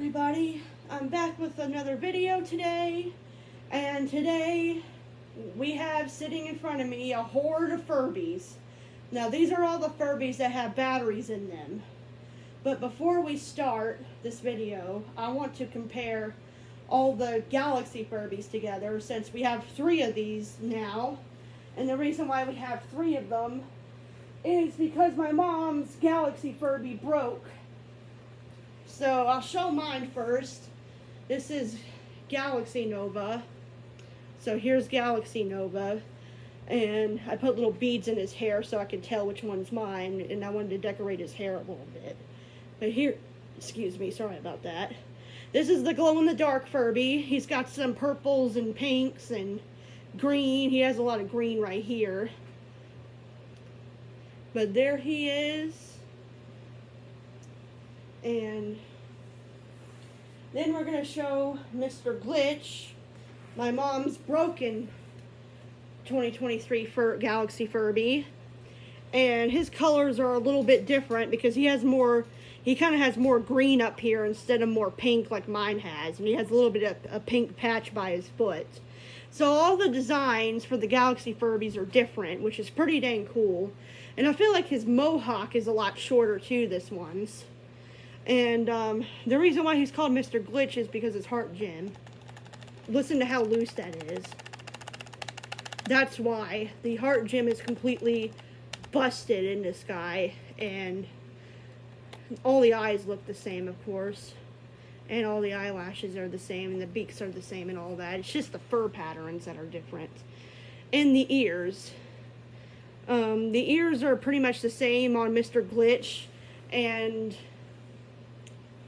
everybody, I'm back with another video today, and today we have sitting in front of me a horde of Furbies. Now these are all the Furbies that have batteries in them, but before we start this video I want to compare all the Galaxy Furbies together, since we have 3 of these now. And the reason why we have 3 of them is because my mom's Galaxy Furby broke. So I'll show mine first. This is Galaxy Nova. So here's Galaxy Nova. And I put little beads in his hair so I could tell which one's mine. And I wanted to decorate his hair a little bit. But here, excuse me, sorry about that. This is the glow-in-the-dark Furby. He's got some purples and pinks and green. He has a lot of green right here. But there he is. And then we're going to show Mr. Glitch, my mom's broken 2023 Galaxy Furby. And his colors are a little bit different because he kind of has more green up here instead of more pink like mine has. And he has a little bit of a pink patch by his foot. So all the designs for the Galaxy Furbies are different, which is pretty dang cool. And I feel like his mohawk is a lot shorter too, this one's. And the reason why he's called Mr. Glitch is because his heart gem. Listen to how loose that is. That's why. The heart gem is completely busted in this guy. And all the eyes look the same, of course. And all the eyelashes are the same. And the beaks are the same and all that. It's just the fur patterns that are different. And the ears. The ears are pretty much the same on Mr. Glitch and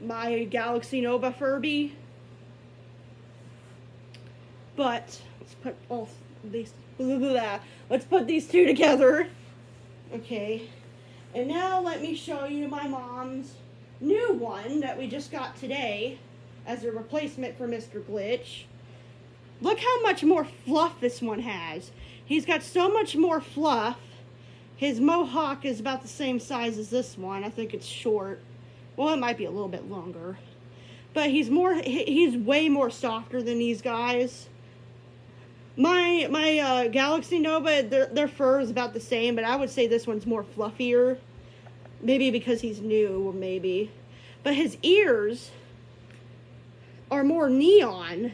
my Galaxy Nova Furby. But let's put all these let's put these 2 together. Okay. And now let me show you my mom's new one that we just got today as a replacement for Mr. Glitch. Look how much more fluff this one has. He's got so much more fluff. His mohawk is about the same size as this one. I think it's short. Well, it might be a little bit longer. But he's way more softer than these guys. My Galaxy Nova, their fur is about the same, but I would say this one's more fluffier. Maybe because he's new, or maybe. But his ears are more neon,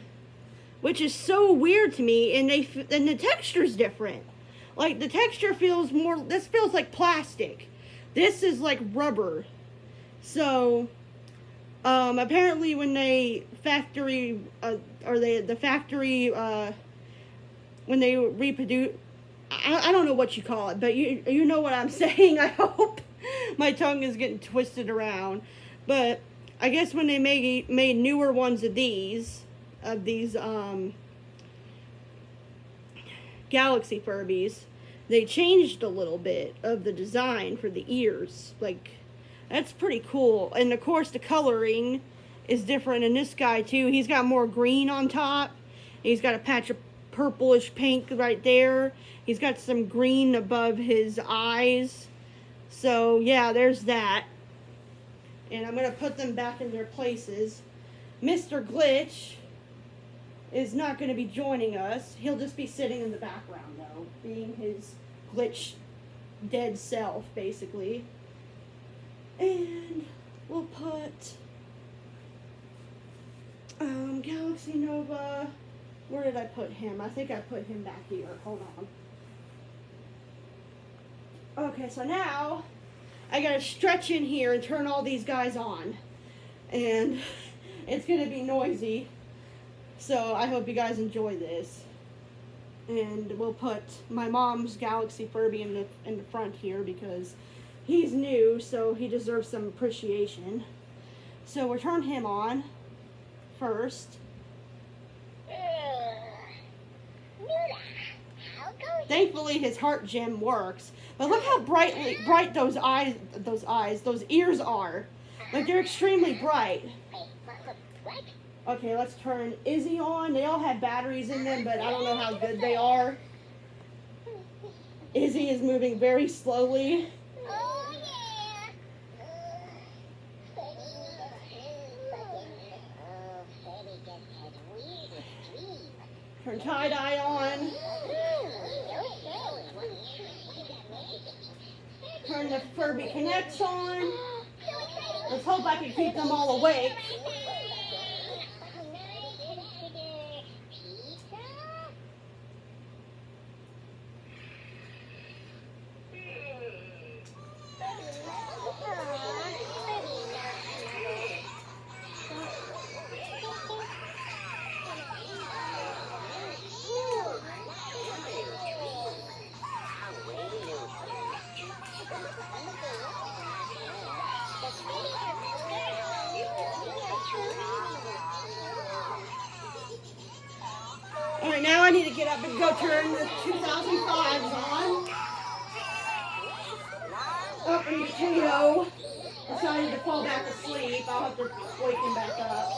which is so weird to me, and the texture's different. Like, the texture feels more, this feels like plastic. This is like rubber. So, apparently when they when they reproduce, I don't know what you call it, but you know what I'm saying, I hope. My tongue is getting twisted around. But I guess when they made newer ones of these Galaxy Furbies, they changed a little bit of the design for the ears. Like, that's pretty cool. And of course the coloring is different in this guy too. He's got more green on top. He's got a patch of purplish pink right there. He's got some green above his eyes. So yeah, there's that. And I'm going to put them back in their places. Mr. Glitch is not going to be joining us. He'll just be sitting in the background though, being his Glitch dead self basically. And we'll put Galaxy Nova. Where did I put him? I think I put him back here. Hold on. Okay, so now I gotta stretch in here and turn all these guys on. And it's gonna be noisy. So I hope you guys enjoy this. And we'll put my mom's Galaxy Furby in the front here because he's new, so he deserves some appreciation. So we'll turn him on first. Thankfully his heart gem works. But look how bright those ears are. Like, they're extremely bright. Okay, let's turn Izzy on. They all have batteries in them, but I don't know how good they are. Izzy is moving very slowly. Turn tie-dye on. Turn the Furby Connects on. Let's hope I can keep them all awake. Alright, now I need to get up and go turn the 2005s on. Oh, and Potato decided to fall back asleep. I'll have to wake him back up.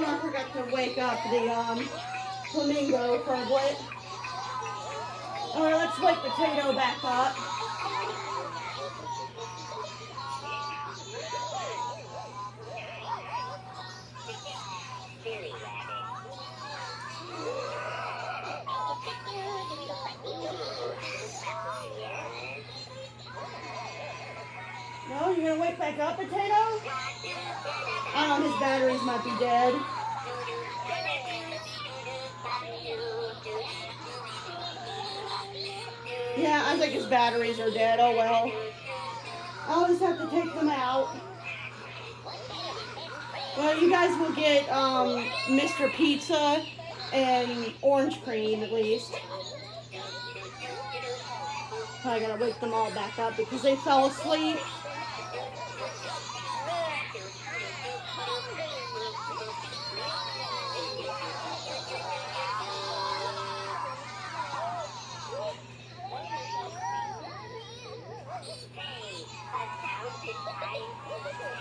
Oh, I forgot to wake up the flamingo furblet. Alright, let's wake Potato back up. No, you're gonna wake back up, Potato? I don't know, his batteries might be dead. Yeah, I think his batteries are dead. Oh well. I'll just have to take them out. Well, you guys will get Mr. Pizza and orange cream at least. I gotta wake them all back up because they fell asleep.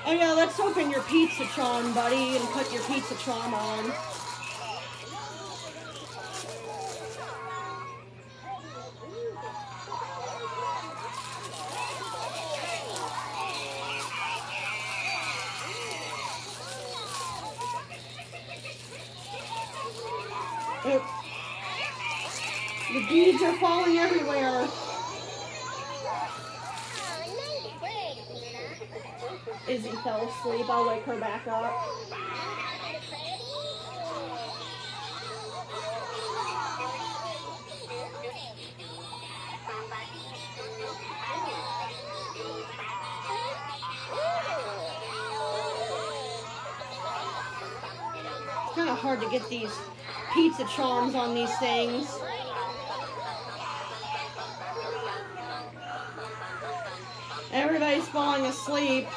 Oh yeah, let's open your pizza charm, buddy, and put your pizza charm on. Oh. The beads are falling everywhere. Izzy fell asleep. I'll wake her back up. It's kind of hard to get these pizza charms on these things. Everybody's falling asleep.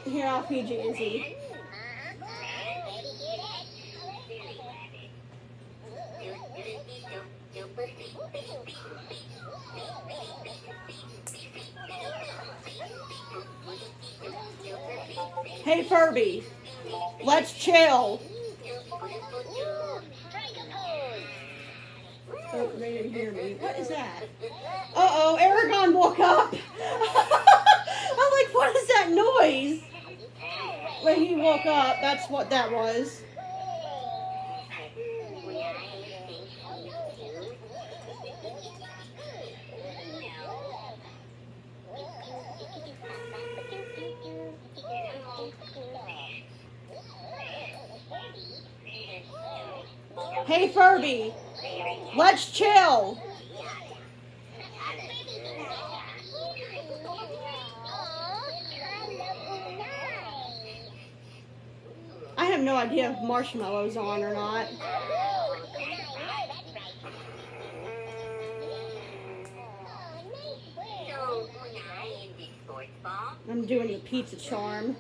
Here, I'll feed you, Izzy. Hey, Furby, let's chill. Oh, they didn't hear me. What is that? Uh-oh, Aragon woke up. I'm like, what is that noise? When he woke up, that's what that was. Hey, Furby, let's chill. I have no idea if Marshmallow's on or not. I'm doing the pizza charm.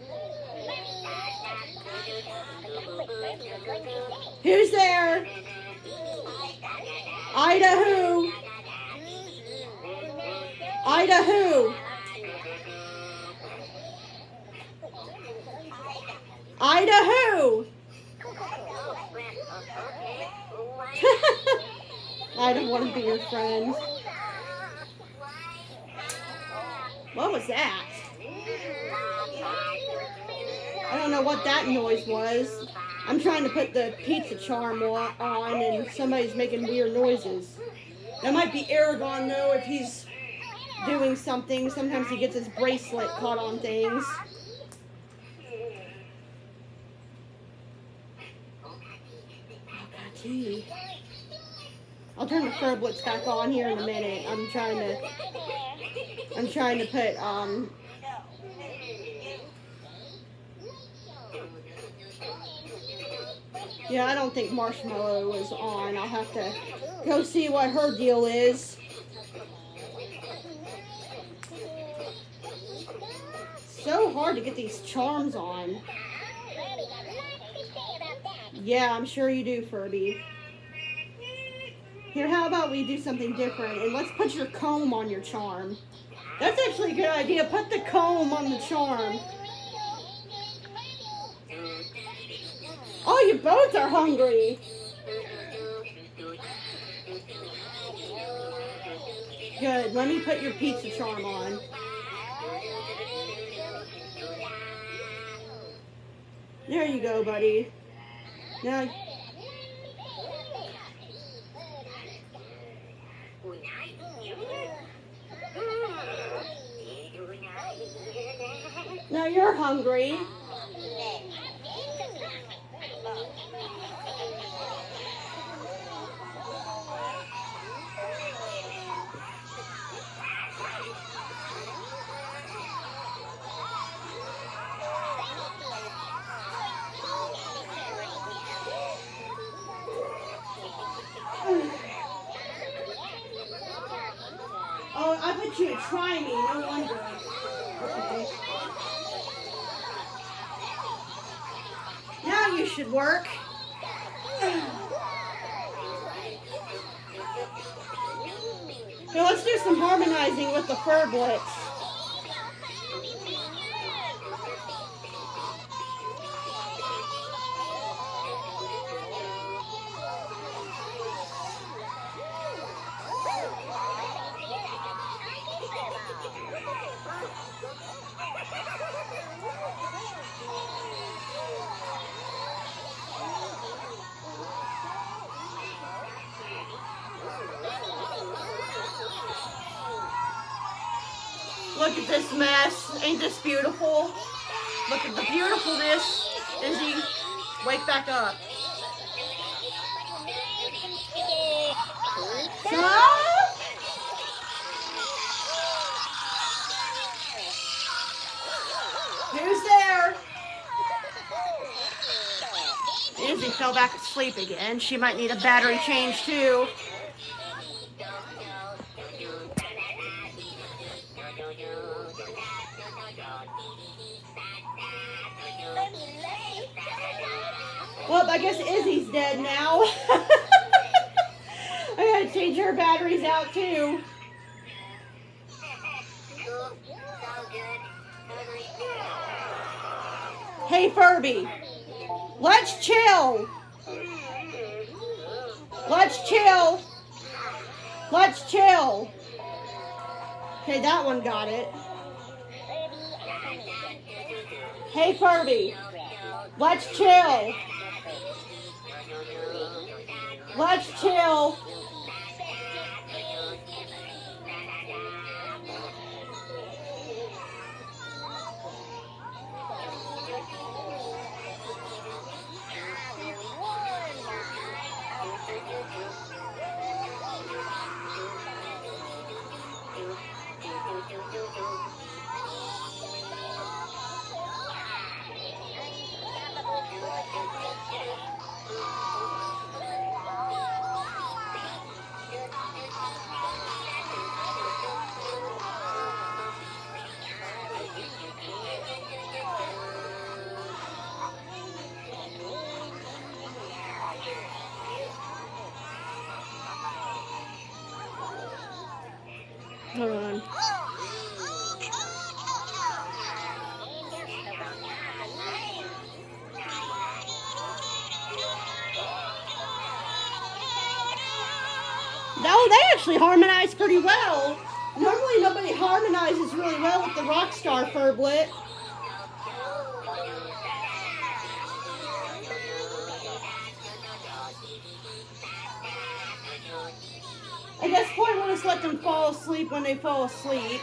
Who's there? Ida who? Ida who? Ida who? I don't want to be your friend. What was that? I don't know what that noise was. I'm trying to put the pizza charm on and somebody's making weird noises. That might be Aragon though if he's doing something. Sometimes he gets his bracelet caught on things. Gee. I'll turn the furblets back on here in a minute. I'm trying to put yeah, I don't think Marshmallow is on. I'll have to go see what her deal is. So hard to get these charms on. Yeah, I'm sure you do, Furby. Here, how about we do something different? And let's put your comb on your charm. That's actually a good idea. Put the comb on the charm. Oh, you both are hungry. Good. Let me put your pizza charm on. There you go, buddy. Now, now you're hungry. Oh, I bet you would try me, no wonder. Okay. Now you should work. So let's do some harmonizing with the furblets. Look at this mess. Ain't this beautiful? Look at the beautifulness. Izzy, wake back up. Who's there? Izzy fell back asleep again. She might need a battery change too. Well, I guess Izzy's dead now. I gotta change her batteries out too. Hey Furby, let's chill. Let's chill. Let's chill. Okay, that one got it. Hey Furby, let's chill. Let's chill. Hold on. No, they actually harmonize pretty well. Normally nobody harmonizes really well with the Rockstar furblet. I guess probably we'll just let them fall asleep when they fall asleep.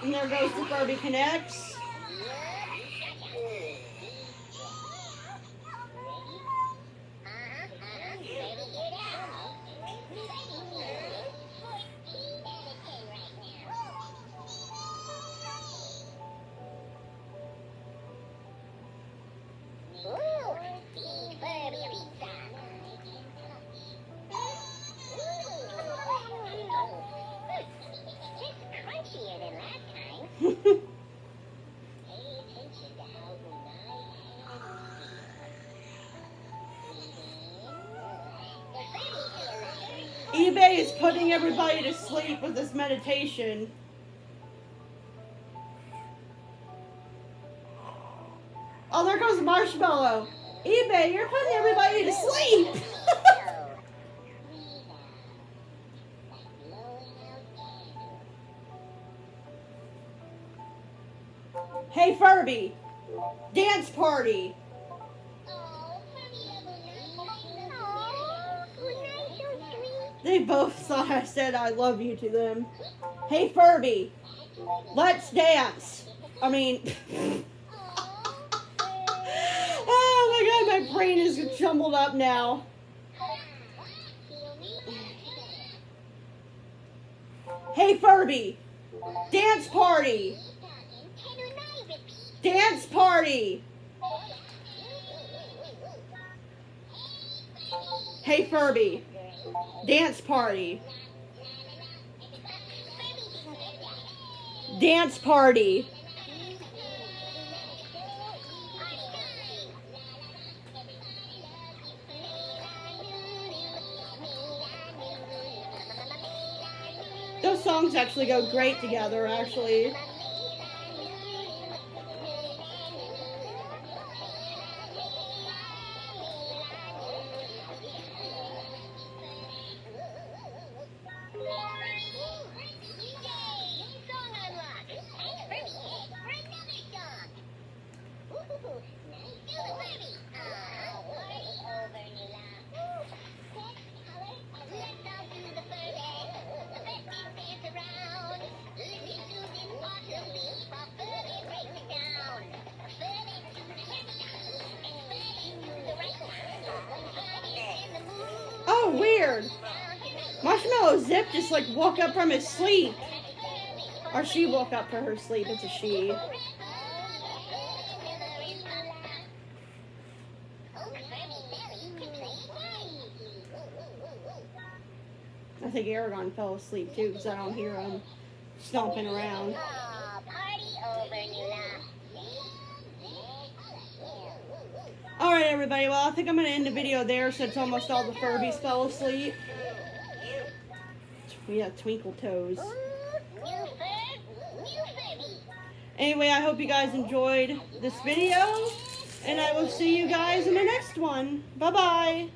And there goes the Furby Connects. eBay is putting everybody to sleep with this meditation. Oh, there goes Marshmallow. eBay, you're putting everybody to sleep. Hey, Furby. Dance party. They both thought I said I love you to them. Hey, Furby. Let's dance. I mean... Oh my god, my brain is jumbled up now. Hey, Furby. Dance party. Dance party. Hey, Furby. Dance party. Dance party. Those songs actually go great together, actually. Oh, weird. Marshmallow Zip just like woke up from his sleep. Or she woke up from her sleep. It's a she. I think Aragon fell asleep too because I don't hear him stomping around. Alright everybody, well I think I'm going to end the video there since almost all the Furbies fell asleep. We have twinkle toes. Anyway, I hope you guys enjoyed this video, and I will see you guys in the next one. Bye-bye.